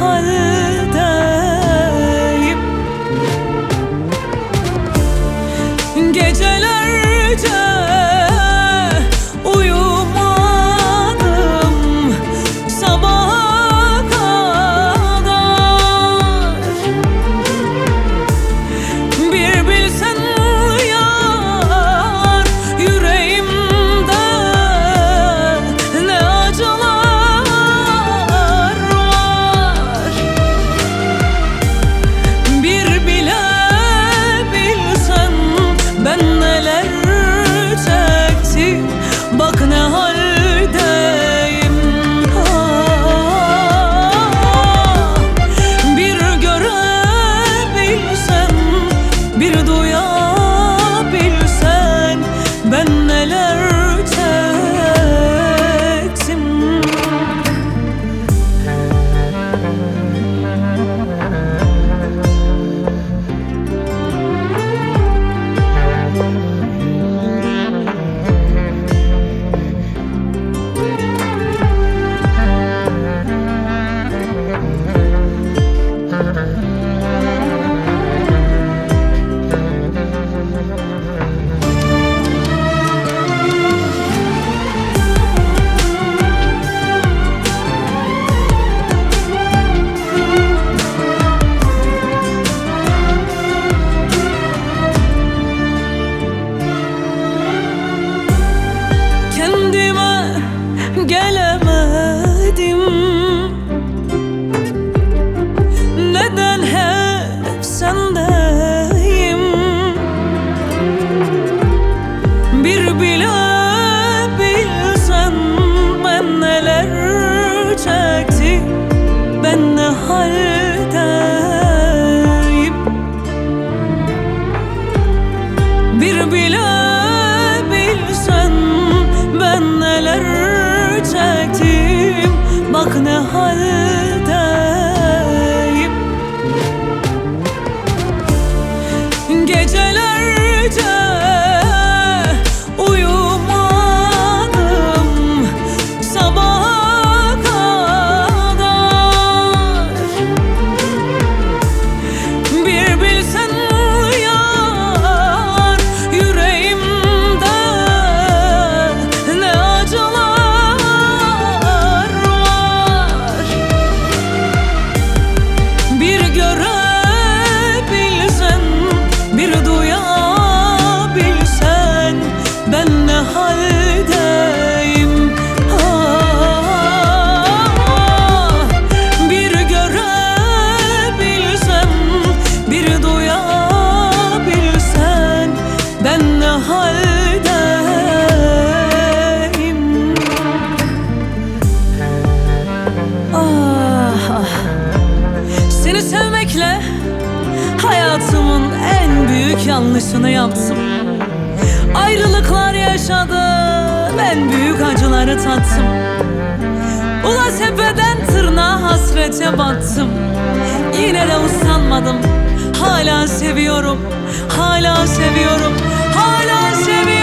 haldeyim. Gecelerce uyumadım sabaha kadar. Bir bilsen yar, yüreğimde ne acılar var. Bir bile bilsen ben neler çektim, bak ne haldeyim. Bir görebilsen, bir duyabilsen ben neler çektim. Kendime gelemedim, neden hep sendeyim? Bir bile bilsen ben neler çektim, ben ne haldeyim. Bir bile bilsen ben neler çektim, bak ne haldeyim. Gecelerce uyumadım sabaha kadar. Bir bilsen yar, yüreğimde ne acılar var. Bir görebilsen, bir duyabilsen ben ne haldeyim. Bir görebilsen, bir duyabilsen ben ne haldeyim. Seni sevmekle hayatımın en büyük yanlışını yaptım. Ayrılıklar yaşadım, en büyük acıları tattım. Ula tepeden tırnağa hasrete battım. Yine de usanmadım, hala seviyorum, hala seviyorum, hala seviyorum.